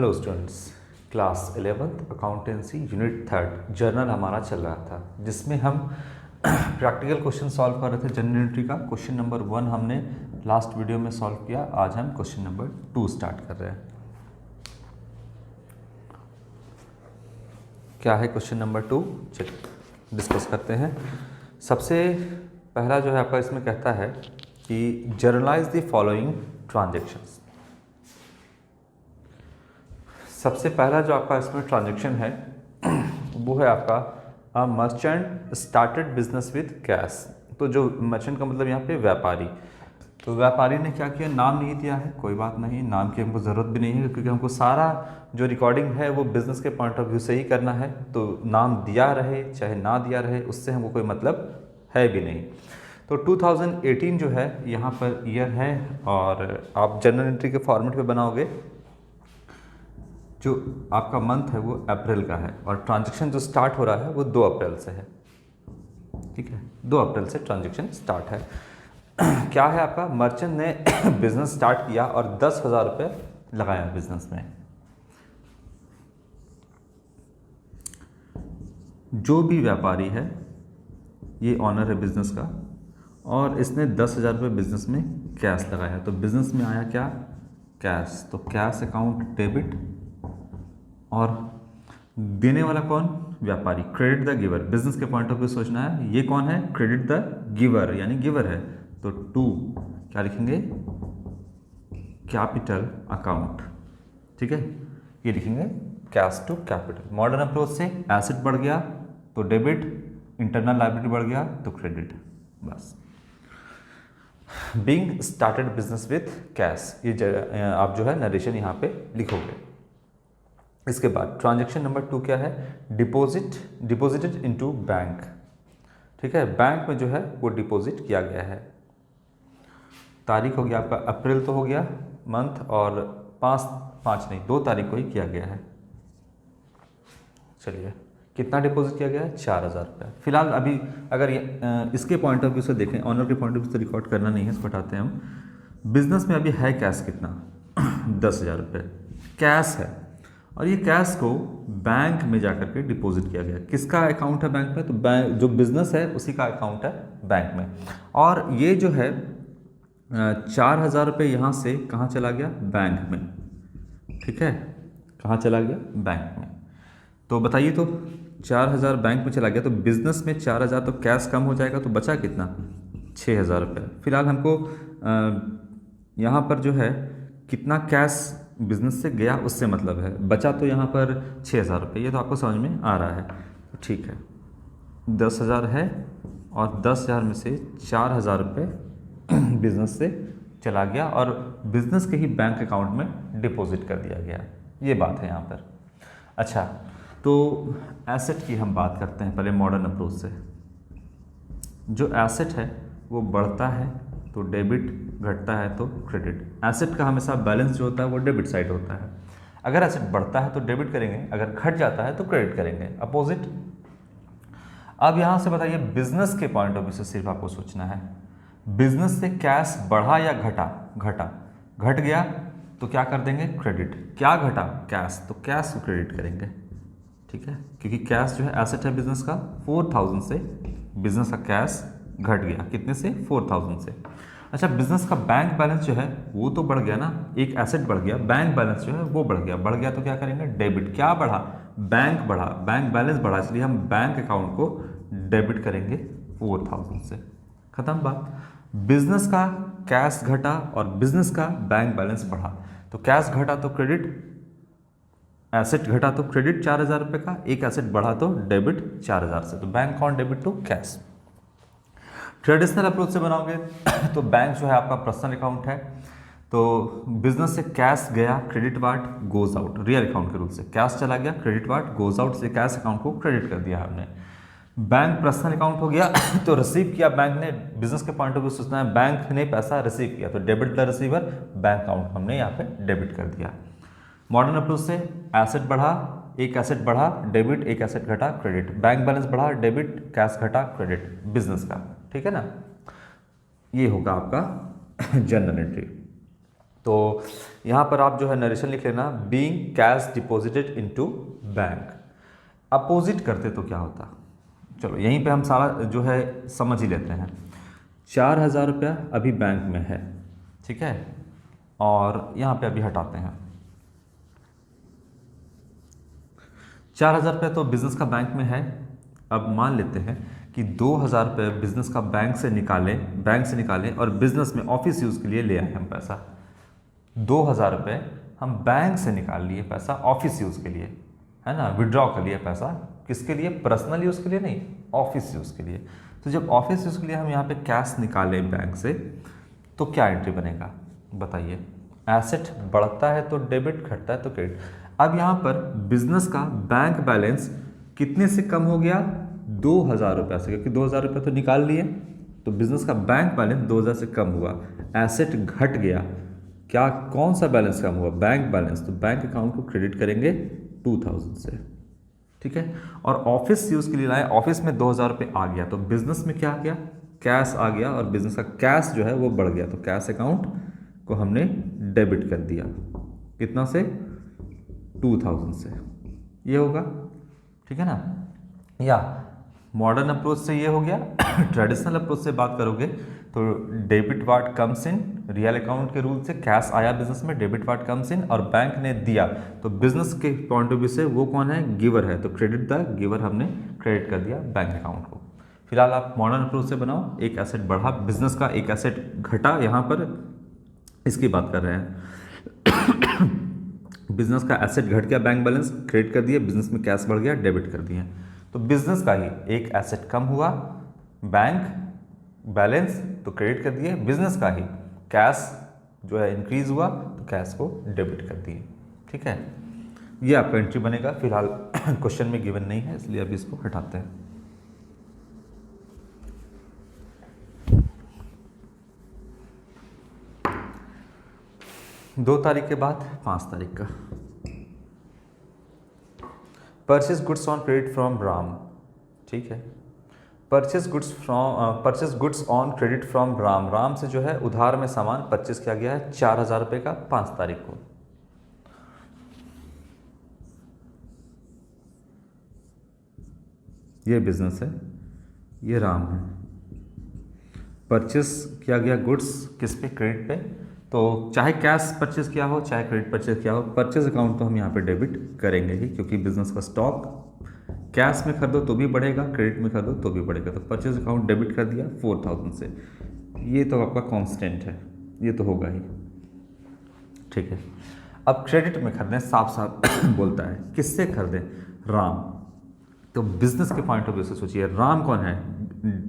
Hello students, class 11th accountancy unit 3 journal हमारा चल रहा था, जिसमें हम प्रैक्टिकल क्वेश्चन सॉल्व कर रहे थे। जनरल एंट्री का क्वेश्चन नंबर 1 हमने लास्ट वीडियो में सॉल्व किया। आज हम क्वेश्चन नंबर 2 स्टार्ट कर रहे हैं। क्या है क्वेश्चन नंबर 2, चलिए डिस्कस करते हैं। सबसे पहला जो है आपका इसमें कहता है कि जर्नलाइज द फॉलोइंग ट्रांजेक्शन्स। सबसे पहला जो आपका इसमें ट्रांजैक्शन है वो है आपका a merchant started business with cash. तो जो मर्चेंट का मतलब यहाँ पे व्यापारी, तो व्यापारी ने क्या किया, नाम नहीं दिया है, कोई बात नहीं, नाम की हमको ज़रूरत भी नहीं है क्योंकि हमको सारा जो रिकॉर्डिंग है वो बिज़नेस के पॉइंट ऑफ व्यू से ही करना है। तो नाम दिया रहे चाहे ना दिया रहे उससे हमको कोई मतलब है भी नहीं। तो 2018 जो है यहाँ पर ईयर है और आप जनरल एंट्री के फॉर्मेट पे बनाओगे। जो आपका मंथ है वो अप्रैल का है और ट्रांजैक्शन जो स्टार्ट हो रहा है वो 2 अप्रैल से है। ठीक है, 2 अप्रैल से ट्रांजैक्शन स्टार्ट है। क्या है आपका, मर्चेंट ने बिजनेस स्टार्ट किया और 10,000 रुपये लगाया बिजनेस में। जो भी व्यापारी है ये ऑनर है बिजनेस का और इसने 10,000 रुपये बिजनेस में कैश लगाया। तो बिजनेस में आया क्या, कैश। तो कैश अकाउंट डेबिट और देने वाला कौन, व्यापारी। क्रेडिट द गिवर, बिजनेस के पॉइंट ऑफ व्यू सोचना है, ये कौन है, क्रेडिट द गिवर यानी गिवर है। तो टू क्या लिखेंगे, कैपिटल अकाउंट। ठीक है, ये लिखेंगे cash to capital. Modern approach से एसेट बढ़ गया तो डेबिट, इंटरनल लायबिलिटी बढ़ गया तो क्रेडिट। बस being started business with cash, ये आप जो है नरेशन यहाँ पे लिखोगे। इसके बाद ट्रांजैक्शन नंबर 2 क्या है, डिपॉजिटेड इनटू बैंक। ठीक है, बैंक में जो है वो डिपॉजिट किया गया है। तारीख हो गया आपका अप्रैल तो हो गया मंथ और 2 तारीख को ही किया गया है। चलिए कितना डिपॉजिट किया गया है, 4,000 रुपये। फिलहाल अभी अगर इसके पॉइंट ऑफ व्यू से देखें, ऑनर के पॉइंट ऑफ व्यू से रिकॉर्ड करना नहीं है, इसको हटाते हैं हम। बिजनेस में अभी है कैश कितना 10,000 रुपये कैश है और ये कैश को बैंक में जाकर के डिपॉजिट किया गया। किसका अकाउंट है बैंक में, तो बैंक जो बिजनेस है उसी का अकाउंट है बैंक में। और ये जो है 4,000 रुपये यहाँ से कहाँ चला गया, बैंक में। ठीक है, कहाँ चला गया, बैंक में। तो बताइए, तो 4,000 बैंक में चला गया तो बिजनेस में 4,000 तो कैश कम हो जाएगा, तो बचा कितना, 6,000 रुपये। फिलहाल हमको यहाँ पर जो है कितना कैश बिजनेस से गया उससे मतलब है, बचा तो यहाँ पर 6,000 रुपये। ये तो आपको समझ में आ रहा है, ठीक है। 10,000 है और 10,000 में से 4,000 रुपये बिजनेस से चला गया और बिजनेस के ही बैंक अकाउंट में डिपॉजिट कर दिया गया। ये बात है यहाँ पर। अच्छा, तो एसेट की हम बात करते हैं पहले मॉडर्न अप्रोच से। जो एसेट है वो बढ़ता है तो डेबिट, घटता है तो क्रेडिट। एसेट का हमेशा बैलेंस जो होता है वो डेबिट साइड होता है। अगर एसेट बढ़ता है तो डेबिट करेंगे, अगर घट जाता है तो क्रेडिट करेंगे, अपोजिट। अब यहाँ से बताइए, बिजनेस के पॉइंट ऑफ व्यू से सिर्फ आपको सोचना है, बिजनेस से कैश बढ़ा या घटा, घट गया तो क्या कर देंगे, क्रेडिट। क्या घटा, कैश, तो कैश को क्रेडिट करेंगे। ठीक है, क्योंकि कैश जो है एसेट है बिजनेस का, 4,000 से बिजनेस का कैश घट गया, कितने से, 4,000 से। अच्छा, बिजनेस का बैंक बैलेंस जो है वो तो बढ़ गया ना, एक एसेट बढ़ गया, बैंक बैलेंस जो है वो बढ़ गया तो क्या करेंगे, डेबिट। क्या बढ़ा, बैंक बढ़ा, बैंक बैलेंस बढ़ा, इसलिए हम बैंक अकाउंट को डेबिट करेंगे 4,000 से। खत्म बात। बिजनेस का कैश घटा और बिजनेस का बैंक बैलेंस बढ़ा, तो कैश घटा तो क्रेडिट, एसेट घटा तो क्रेडिट 4,000 रुपये का, एक एसेट बढ़ा तो डेबिट 4,000 से, तो bank account debit to cash. Traditional approach से बनाओगे तो बैंक जो है आपका पर्सनल अकाउंट है, तो बिजनेस से कैश गया, credit what goes out, real account के रूप से कैश चला गया, क्रेडिट वाट गोज आउट, से कैश अकाउंट को क्रेडिट कर दिया हमने। बैंक पर्सनल अकाउंट हो गया तो रिसीव किया बैंक ने, बिजनेस के पॉइंट ऑफ व्यू सोचना है, बैंक ने पैसा रिसीव किया तो debit the receiver, bank account हमने यहाँ पे डेबिट कर दिया। मॉडर्न अप्रोच से एसेट बढ़ा, एक एसेट बढ़ा डेबिट, एक एसेट घटा क्रेडिट, बैंक बैलेंस बढ़ा डेबिट, कैश घटा क्रेडिट बिजनेस का। ठीक है ना, ये होगा आपका जनरल एंट्री। तो यहाँ पर आप जो है नरेशन लिख लेना, being cash deposited into bank. Opposite करते तो क्या होता, चलो यहीं पे हम सारा जो है समझ ही लेते हैं। 4,000 रुपया अभी बैंक में है, ठीक है, और यहाँ पे अभी हटाते हैं। 4,000 रुपया तो बिजनेस का बैंक में है। अब मान लेते हैं कि 2,000 रुपये बिजनेस का बैंक से निकालें और बिजनेस में ऑफिस यूज़ के लिए ले आए हम पैसा। 2,000 रुपये हम बैंक से निकाल लिए पैसा ऑफिस यूज़ के लिए, है ना, विड्रॉ कर लिए पैसा, किसके लिए, पर्सनल यूज़ के लिए नहीं, ऑफिस यूज़ के लिए। तो जब ऑफिस यूज़ के लिए हम यहाँ पे कैश निकालें बैंक से, तो क्या एंट्री बनेगा बताइए। एसेट बढ़ता है तो डेबिट, घटता है तो क्रेडिट। अब यहाँ पर बिजनेस का बैंक बैलेंस कितने से कम हो गया, 2,000 रुपये से, क्योंकि 2,000 रुपये तो निकाल लिए, तो बिजनेस का बैंक बैलेंस 2,000 से कम हुआ, एसेट घट गया। क्या, कौन सा बैलेंस कम हुआ, बैंक बैलेंस, तो बैंक अकाउंट को क्रेडिट करेंगे 2,000 से, ठीक है। और ऑफिस यूज़ के लिए लाए, ऑफिस में 2,000 रुपये आ गया, तो बिजनेस में क्या आ गया, कैश आ गया, और बिजनेस का कैश जो है वो बढ़ गया, तो कैश अकाउंट को हमने डेबिट कर दिया, कितना से, 2,000 से, ये होगा, ठीक है ना। या मॉडर्न अप्रोच से ये हो गया। ट्रेडिशनल अप्रोच से बात करोगे तो debit ward comes in, real account के रूल से कैश आया बिजनेस में, डेबिट वार्ड कम्स इन, और बैंक ने दिया, तो बिजनेस के पॉइंट ऑफ व्यू से वो कौन है, गिवर है, तो क्रेडिट द गिवर हमने क्रेडिट कर दिया बैंक अकाउंट को। फिलहाल आप मॉडर्न अप्रोच से बनाओ, एक एसेट बढ़ा बिजनेस का, एक एसेट घटा, यहाँ पर इसकी बात कर रहे हैं। बिजनेस का एसेट घट गया, बैंक बैलेंस क्रेडिट कर दिए, बिजनेस में कैश बढ़ गया, डेबिट कर दिए, तो बिजनेस का ही एक एसेट कम हुआ, बैंक बैलेंस तो क्रेडिट कर दिए, बिजनेस का ही कैश जो है इंक्रीज हुआ, तो कैश को डेबिट कर दिए, ठीक है। ये आपका एंट्री बनेगा। फिलहाल क्वेश्चन में गिवन नहीं है, इसलिए अभी इसको हटाते हैं। दो तारीख के बाद 5 तारीख का, purchase goods on credit from Ram, ठीक है। Purchase goods on credit from Ram, Ram से जो है उधार में सामान परचेज किया गया है 4,000 रुपये का 5 तारीख को। ये बिजनेस है, ये राम है, परचेस किया गया गुड्स किस पे, क्रेडिट पे, तो चाहे कैश परचेज किया हो चाहे क्रेडिट परचेज किया हो, परचेज अकाउंट तो हम यहाँ पे डेबिट करेंगे ही, क्योंकि बिजनेस का स्टॉक कैश में खरीदो तो भी बढ़ेगा, क्रेडिट में खरीदो तो भी बढ़ेगा, तो परचेज अकाउंट डेबिट कर दिया 4,000 से। ये तो आपका कांस्टेंट है, ये तो होगा ही, ठीक है। अब क्रेडिट में खरीदें, साफ साफ बोलता है, किससे खरीदें, राम। तो बिजनेस के पॉइंट ऑफ व्यू से सोचिए, राम कौन है,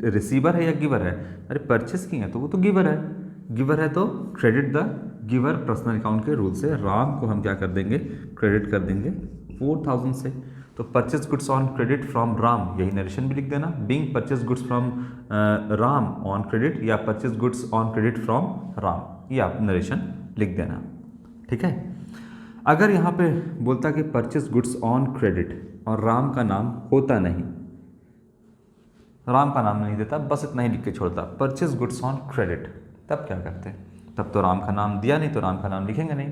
रिसीवर है या गिवर है, अरे परचेस की है तो वो तो गिवर है, गिवर है तो credit the giver personal account के रूल से राम को हम क्या कर देंगे, क्रेडिट कर देंगे 4,000 से। तो purchase goods on credit from Ram, यही नरेशन भी लिख देना, being purchase goods from Ram on credit, या purchase goods on credit from Ram, ये आप नरेशन लिख देना, ठीक है। अगर यहाँ पे बोलता कि परचेज गुड्स ऑन क्रेडिट और राम का नाम होता नहीं, राम का नाम नहीं देता, बस इतना ही लिख के छोड़ता, परचेज गुड्स ऑन क्रेडिट, तब क्या करते हैं, तब तो राम का नाम दिया नहीं, तो राम का नाम लिखेंगे नहीं।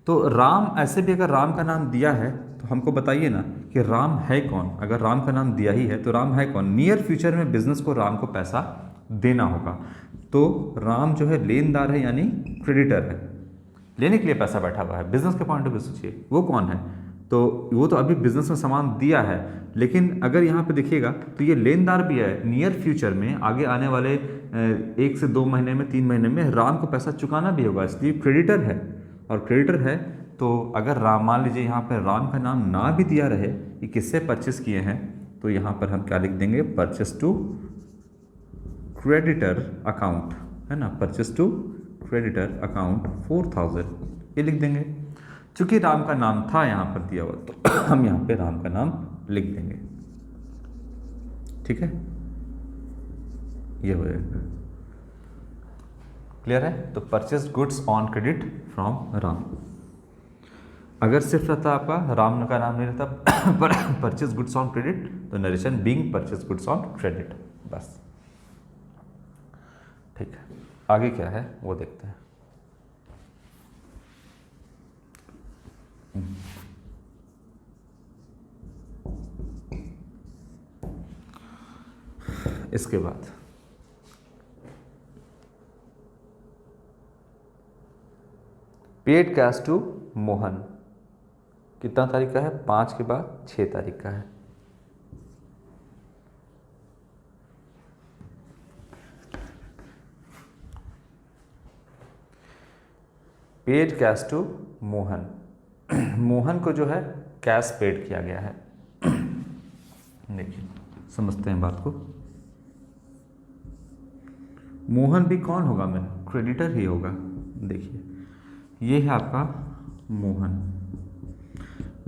तो राम, ऐसे भी अगर राम का नाम दिया है तो हमको बताइए ना कि राम है कौन। अगर राम का नाम दिया ही है तो राम है कौन, नियर फ्यूचर में बिजनेस को राम को पैसा देना होगा, तो राम जो है लेनदार है, यानी क्रेडिटर है, लेने के लिए पैसा बैठा हुआ है। बिजनेस के पॉइंट ऑफ व्यू सोचिए वो कौन है, तो वो तो अभी बिजनेस में सामान दिया है, लेकिन अगर यहाँ पे देखिएगा तो ये लेनदार भी है, नियर फ्यूचर में आगे आने वाले 1 से 2 महीने में 3 महीने में राम को पैसा चुकाना भी होगा, इसलिए क्रेडिटर है। और क्रेडिटर है तो अगर राम, मान लीजिए यहाँ पर राम का नाम ना भी दिया रहे कि किससे परचेस किए हैं, तो यहाँ पर हम क्या लिख देंगे, परचेस टू क्रेडिटर अकाउंट, है ना, परचेस टू क्रेडिटर अकाउंट 4,000, ये लिख देंगे। चूंकि राम का नाम था यहाँ पर दिया हुआ, तो हम यहाँ पे राम का नाम लिख देंगे, ठीक है, ये हो जाएगा, क्लियर है। तो purchase goods on credit from Ram, अगर सिर्फ रहता आपका राम का नाम नहीं रहता पर परचेज गुड्स ऑन क्रेडिट, तो narration being purchase goods on credit, बस, ठीक है। आगे क्या है वो देखते हैं। इसके बाद पेड कैश टू मोहन, कितना तारीख का है? 5 के बाद 6 तारीख का है। Paid cash to Mohan, Mohan को जो है कैश पेड किया गया है। देखिए समझते हैं बात को। मोहन भी कौन होगा? मैं क्रेडिटर ही होगा। देखिए ये है आपका मोहन,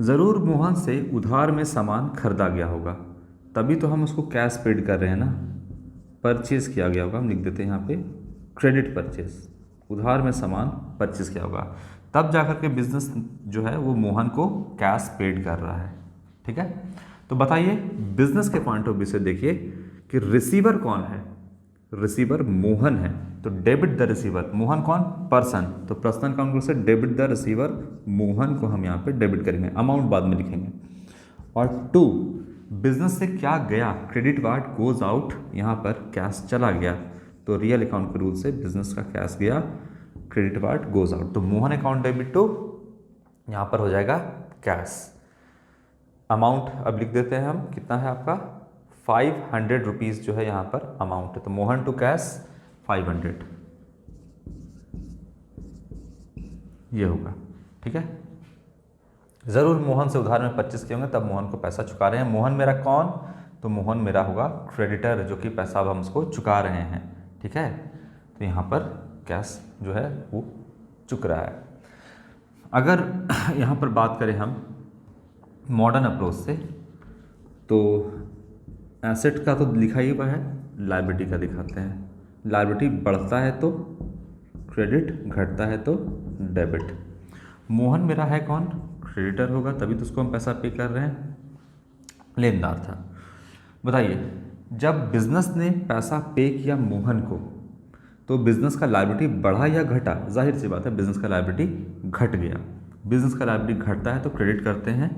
ज़रूर मोहन से उधार में सामान खरीदा गया होगा, तभी तो हम उसको कैश पेड कर रहे हैं ना। परचेज किया गया होगा, हम लिख देते हैं यहाँ पे क्रेडिट परचेज, उधार में सामान परचेज किया होगा, तब जाकर के बिजनेस जो है वो मोहन को कैश पेड कर रहा है। ठीक है, तो बताइए बिजनेस के पॉइंट ऑफ व्यू से देखिए कि रिसीवर कौन है? रिसीवर मोहन है, तो डेबिट द रिसीवर। मोहन कौन? पर्सन, तो पर्सन अकाउंट से डेबिट द रिसीवर, मोहन को हम यहाँ पे डेबिट करेंगे, अमाउंट बाद में लिखेंगे। और 2 बिजनेस से क्या गया? क्रेडिट वार्ड गोज आउट, यहाँ पर कैश चला गया, तो रियल अकाउंट के रूल से बिजनेस का कैश गया, क्रेडिट वार्ड गोज आउट, तो मोहन अकाउंट डेबिट टू, यहाँ पर हो जाएगा कैश। अमाउंट अब लिख देते हैं हम, कितना है आपका? 500 रुपीज़ जो है यहाँ पर अमाउंट है, तो मोहन टू कैश 500 ये होगा। ठीक है, ज़रूर मोहन से उधार में 25 के होंगे, तब मोहन को पैसा चुका रहे हैं। मोहन मेरा कौन? तो मोहन मेरा होगा क्रेडिटर, जो कि पैसा अब हम उसको चुका रहे हैं। ठीक है, तो यहाँ पर कैश जो है वो चुक रहा है। अगर यहाँ पर बात करें हम मॉडर्न अप्रोच से, तो एसेट का तो लिखा ही हुआ है, लायबिलिटी का दिखाते हैं। लायबिलिटी बढ़ता है तो क्रेडिट, घटता है तो डेबिट। मोहन मेरा है कौन? क्रेडिटर होगा, तभी तो उसको हम पैसा पे कर रहे हैं, लेनदार था। बताइए जब बिजनेस ने पैसा पे किया मोहन को, तो बिजनेस का लायबिलिटी बढ़ा या घटा? जाहिर सी बात है बिजनेस का लायबिलिटी घट गया। बिजनेस का लायबिलिटी घटता है तो क्रेडिट करते हैं,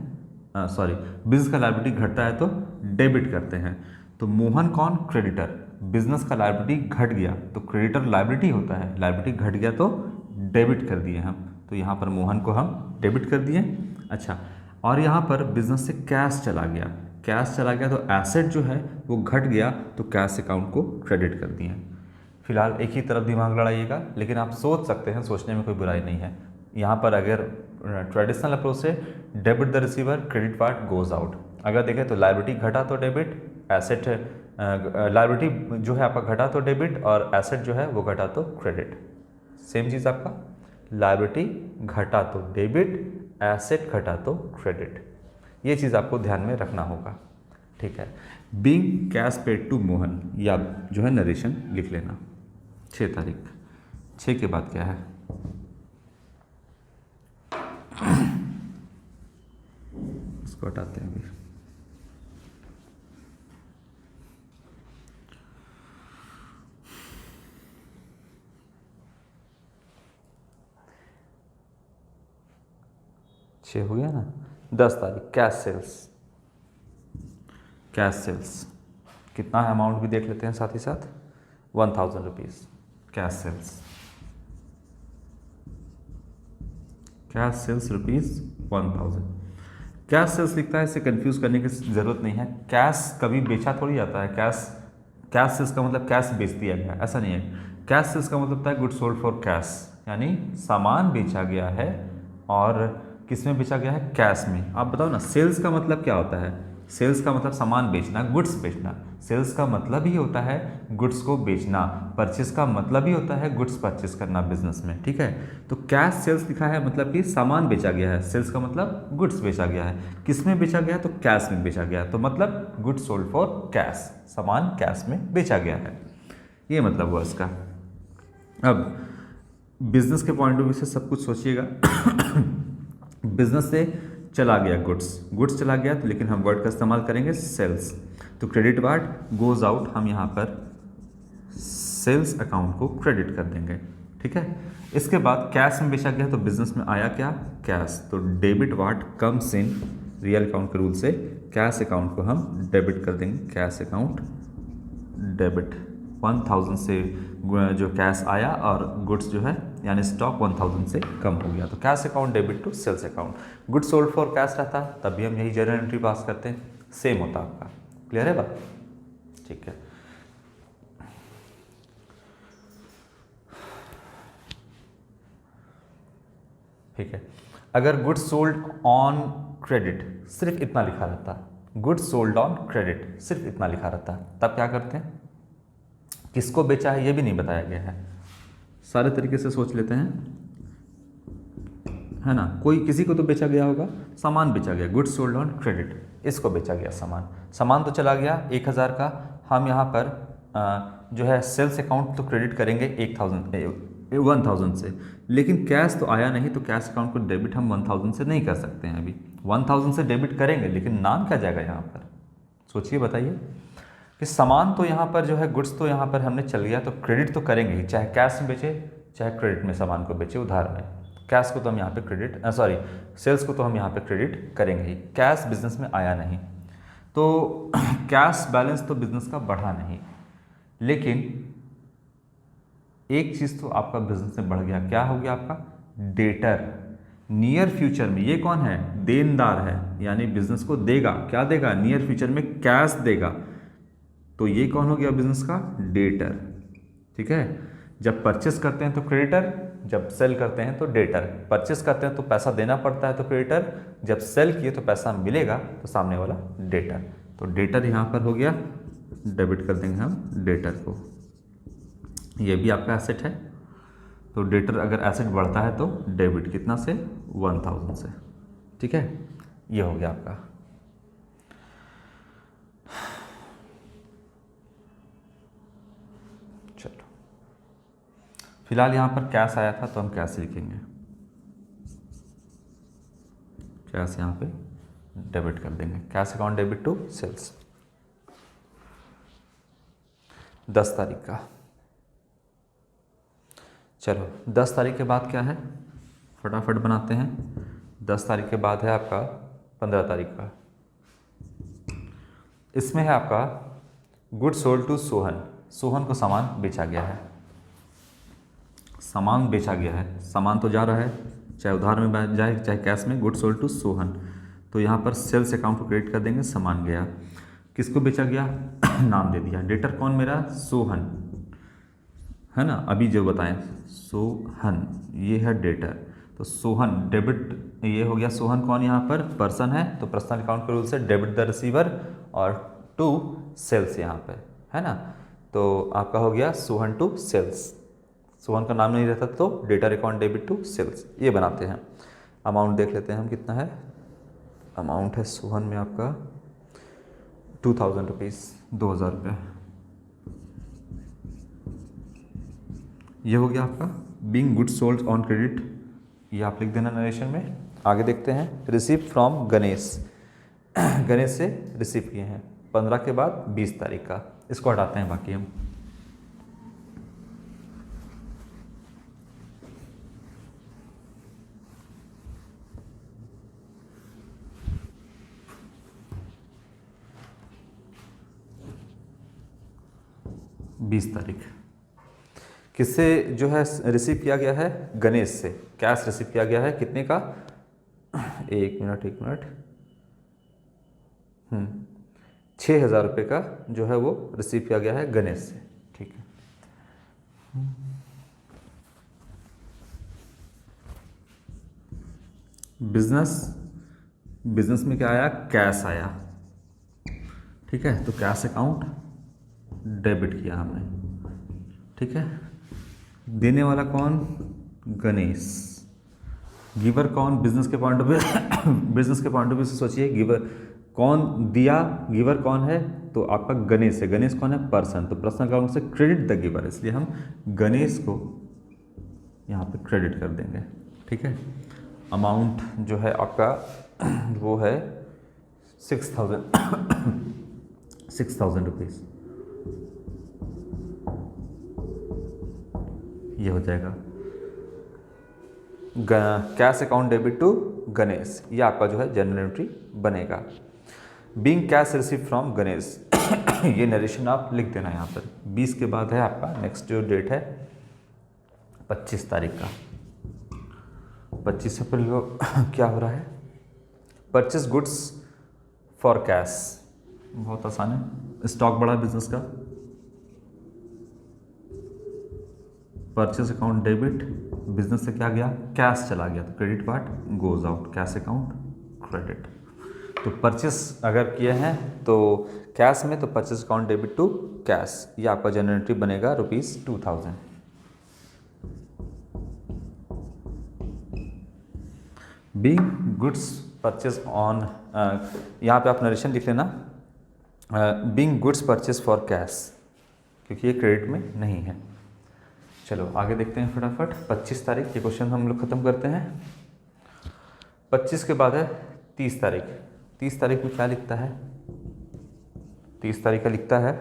बिजनेस का लायबिलिटी घटता है तो डेबिट करते हैं। तो मोहन कौन? क्रेडिटर। बिजनेस का लायबिलिटी घट गया तो क्रेडिटर लायबिलिटी होता है, लायबिलिटी घट गया तो डेबिट कर दिए हम, तो यहाँ पर मोहन को हम डेबिट कर दिए। अच्छा, और यहाँ पर बिजनेस से कैश चला गया, कैश चला गया तो एसेट जो है वो घट गया, तो कैश अकाउंट को क्रेडिट कर दिए। फिलहाल एक ही तरफ दिमाग लड़ाइएगा, लेकिन आप सोच सकते हैं, सोचने में कोई बुराई नहीं है। यहाँ पर अगर ट्रेडिशनल अप्रोच से debit the receiver, credit part goes out, अगर देखें तो लायबिलिटी घटा तो डेबिट, एसेट लायबिलिटी जो है आपका घटा तो डेबिट, और एसेट जो है वो घटा तो क्रेडिट। सेम चीज़ आपका, लायबिलिटी घटा तो डेबिट, एसेट घटा तो क्रेडिट। ये चीज़ आपको ध्यान में रखना होगा। ठीक है, being cash paid to Mohan, या जो है नरेशन लिख लेना। 6 तारीख, 6 के बाद क्या है? इसको हटाते हैं अभी। छः हो गया ना। 10 तारीख कैश सेल्स, कैश सेल्स कितना है अमाउंट भी देख लेते हैं साथ ही साथ, 1000 rupees cash sales, cash sales rupees 1000। Cash sales लिखता है, इसे कंफ्यूज करने की ज़रूरत नहीं है। कैश कभी बेचा थोड़ी जाता है, कैश सेल्स का मतलब कैश बेच दिया गया, ऐसा नहीं है। कैश सेल्स का मतलब होता है गुड्स सोल्ड फॉर कैश, यानी सामान बेचा गया है, और किस में बेचा गया है? कैश में। आप बताओ ना, सेल्स का मतलब क्या होता है? सेल्स का मतलब सामान बेचना, गुड्स बेचना। सेल्स का मतलब ही होता है गुड्स को बेचना, परचेस का मतलब ही होता है गुड्स परचेस करना बिजनेस में। ठीक है, तो कैश सेल्स लिखा है मतलब कि सामान बेचा गया है, सेल्स का मतलब गुड्स बेचा गया है। किस में बेचा गया? तो कैश में बेचा गया, तो मतलब गुड्स सोल्ड फॉर कैश, सामान कैश में बेचा गया है, ये मतलब हुआ इसका। अब बिजनेस के पॉइंट ऑफ व्यू से सब कुछ सोचिएगा। बिजनेस से चला गया गुड्स, गुड्स चला गया तो, लेकिन हम वर्ड का इस्तेमाल करेंगे सेल्स, तो क्रेडिट पार्ट गोज आउट, हम यहाँ पर सेल्स अकाउंट को क्रेडिट कर देंगे। ठीक ठीक है। इसके बाद कैश में बेचा गया तो बिजनेस में आया क्या, कैश। तो debit watt comes in real account के रूल से कैश अकाउंट को हम डेबिट कर देंगे, कैश अकाउंट डेबिट। 1000 से जो कैश आया और गुड्स जो है यानी स्टॉक 1000 से कम हो गया, तो cash account debit to sales account. Goods sold for cash रहता है तब भी हम यही जर्नल एंट्री पास करते हैं, सेम होता है आपका। क्लियर है बात, ठीक है। ठीक है, अगर गुड्स सोल्ड ऑन क्रेडिट सिर्फ इतना लिखा रहता है, गुड्स सोल्ड ऑन क्रेडिट सिर्फ इतना लिखा रहता है, तब क्या करते हैं, किसको बेचा है ये भी नहीं बताया गया है। सारे तरीके से सोच लेते हैं, है ना। कोई किसी को तो बेचा गया होगा, सामान बेचा गया, गुड्स सोल्ड ऑन क्रेडिट, इसको बेचा गया सामान, सामान तो चला गया 1000 का। हम यहाँ पर जो है सेल्स अकाउंट तो क्रेडिट करेंगे 1000 से, लेकिन कैश तो आया नहीं, तो कैश अकाउंट को डेबिट हम 1000 से नहीं कर सकते हैं। अभी 1000 से डेबिट करेंगे, लेकिन नाम क्या जाएगा यहाँ पर, सोचिए बताइए। कि सामान तो यहाँ पर जो है गुड्स तो यहाँ पर हमने चल गया, तो क्रेडिट तो करेंगे ही, चाहे कैश में बेचे चाहे क्रेडिट में सामान को बेचे उधार में। कैश को तो हम यहाँ पे क्रेडिट सेल्स को तो हम यहाँ पे क्रेडिट करेंगे ही। कैश बिजनेस में आया नहीं, तो कैश बैलेंस तो बिजनेस का बढ़ा नहीं, लेकिन एक चीज़ तो आपका बिजनेस में बढ़ गया, क्या हो गया आपका, डेटर। नियर फ्यूचर में ये कौन है, देनदार है, यानी बिजनेस को देगा, क्या देगा, नियर फ्यूचर में कैश देगा, तो ये कौन हो गया बिजनेस का, डेटर। ठीक है, जब परचेस करते हैं तो क्रेडिटर, जब सेल करते हैं तो डेटर। परचेस करते हैं तो पैसा देना पड़ता है तो क्रेडिटर, जब सेल किए तो पैसा मिलेगा तो सामने वाला डेटर। तो डेटर यहाँ पर हो गया, डेबिट कर देंगे हम डेटर को, ये भी आपका एसेट है। तो डेटर अगर एसेट बढ़ता है तो डेबिट कितना से, 1000 से। ठीक है, ये हो गया आपका। चलो, फिलहाल यहाँ पर कैश आया था तो हम कैश लिखेंगे, कैश यहाँ पे डेबिट कर देंगे, cash account debit to sales. 10 तारीख का, चलो 10 तारीख के बाद क्या है, फटाफट बनाते हैं। 10 तारीख के बाद है आपका 15 तारीख का। इसमें है आपका goods sold to Sohan, Sohan को सामान बेचा गया है, सामान बेचा गया है, सामान तो जा रहा है, चाहे उधार में जाए चाहे कैश में। गुड्स सोल्ड टू सोहन, तो यहाँ पर सेल्स अकाउंट को क्रेडिट कर देंगे, सामान गया। किसको बेचा गया, नाम दे दिया, डेटर कौन मेरा, सोहन, है ना, अभी जो बताएं सोहन, ये है डेटर। तो सोहन डेबिट, ये हो गया सोहन कौन, यहाँ पर पर्सन है, तो पर्सनल अकाउंट के रूल से डेबिट द रिसीवर और टू सेल्स यहाँ पे, है ना। तो आपका हो गया सोहन टू सेल्स, सोहन का नाम नहीं रहता तो debtor account debit to sales, ये बनाते हैं। अमाउंट देख लेते हैं हम कितना है, अमाउंट है सोहन में आपका 2000 रुपीज़, 2000 रुपये। ये हो गया आपका being goods sold on credit, ये आप लिख देना नरेशन में। आगे देखते हैं, रिसीव फ्रॉम गणेश, गणेश से रिसीव किए हैं 15 के बाद 20 तारीख का, इसको हटाते हैं बाकी हम। बीस तारीख किससे जो है रिसीव किया गया है, गणेश से कैश रिसीव किया गया है, कितने का, एक मिनट 6000 रुपये का जो है वो रिसीव किया गया है गणेश से। ठीक है, बिजनेस में क्या आया, कैश आया। ठीक है, तो कैश अकाउंट डेबिट किया हमने। ठीक है, देने वाला कौन, गणेश। गिवर कौन, बिजनेस के पॉइंट ऑफ व्यू बिजनेस के पॉइंट ऑफ व्यू से सोचिए, गिवर कौन दिया, गिवर कौन है, तो आपका गणेश है। गणेश कौन है, पर्सन, तो पर्सनल अकाउंट से क्रेडिट द गिवर, इसलिए हम गणेश को यहाँ पे क्रेडिट कर देंगे। ठीक है, अमाउंट जो है आपका वो है 6000 रुपीज़, ये हो जाएगा। Cash account debit to Ganesh, ये आपका जो है जनरल एंट्री बनेगा। Being cash receive from Ganesh ये नरेशन आप लिख देना यहाँ पर। 20 के बाद है आपका नेक्स्ट जो डेट है 25 तारीख का। 25 अप्रैल को क्या हो रहा है, परचेस गुड्स फॉर कैश, बहुत आसान है। स्टॉक बढ़ा बिजनेस का, परचेस अकाउंट डेबिट, बिजनेस से क्या गया, कैश चला गया, तो credit part goes out, cash account credit. तो परचेस अगर किए हैं तो कैश में, तो purchase account debit to cash, ये आपका जनरल एंट्री बनेगा ₹2000। बीइंग गुड्स परचेज ऑन, यहाँ पे आप नरेशन लिख लेना, being goods purchase for cash, क्योंकि ये क्रेडिट में नहीं है। चलो आगे देखते हैं फटाफट। 25 तारीख ये क्वेश्चन हम लोग खत्म करते हैं। 25 के बाद है 30 तारीख। 30 तारीख में क्या लिखता है, 30 तारीख का लिखता है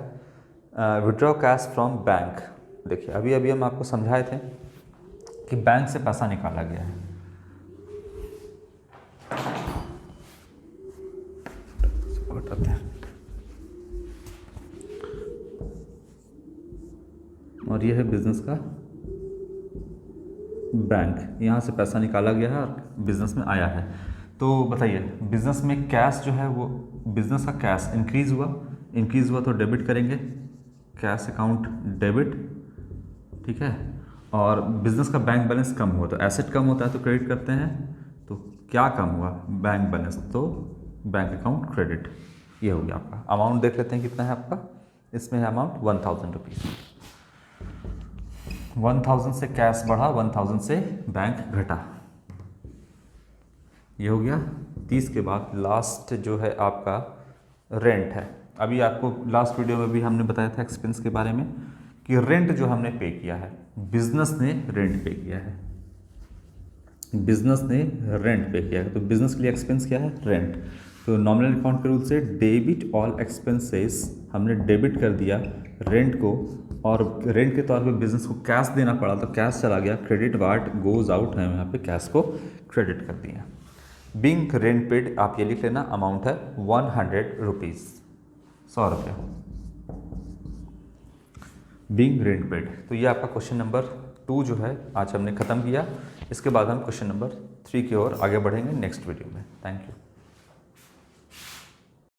विड्रॉ कैश फ्रॉम बैंक। देखिए अभी अभी हम आपको समझाए थे कि बैंक से पैसा निकाला गया है। हटाते हैं, और ये है बिजनेस का बैंक, यहाँ से पैसा निकाला गया है और बिजनेस में आया है। तो बताइए बिजनेस में कैश जो है वो, बिजनेस का कैश इंक्रीज हुआ तो डेबिट करेंगे, कैश अकाउंट डेबिट, ठीक है। और बिजनेस का बैंक बैलेंस कम हुआ तो एसेट कम होता है तो क्रेडिट करते हैं। तो क्या कम हुआ, बैंक बैलेंस, तो बैंक अकाउंट क्रेडिट, ये हो गया आपका। अमाउंट देख लेते हैं कितना है आपका, इसमें है अमाउंट 1000 रुपीज़। 1000 से कैश बढ़ा, 1000 से बैंक घटा, ये हो गया। 30 के बाद लास्ट जो है आपका रेंट है। अभी आपको लास्ट वीडियो में भी हमने बताया था एक्सपेंस के बारे में कि रेंट जो हमने पे किया है, बिजनेस ने रेंट पे किया है, बिजनेस ने रेंट पे किया है, तो बिजनेस के लिए एक्सपेंस क्या है, रेंट। तो नॉमिनल अकाउंट के रूल से डेबिट ऑल एक्सपेंसेस, हमने डेबिट कर दिया रेंट को, और रेंट के तौर पे बिजनेस को कैश देना पड़ा तो कैश चला गया, क्रेडिट पार्ट गोज आउट है, यहाँ पे कैश को क्रेडिट कर दिया। बीइंग रेंट पेड आप ये लिख लेना, अमाउंट है 100 रुपीज़, 100 रुपये। बीइंग रेंट पेड, तो ये आपका क्वेश्चन नंबर 2 जो है आज हमने ख़त्म किया। इसके बाद हम क्वेश्चन नंबर 3 की ओर आगे बढ़ेंगे नेक्स्ट वीडियो में। Thank you.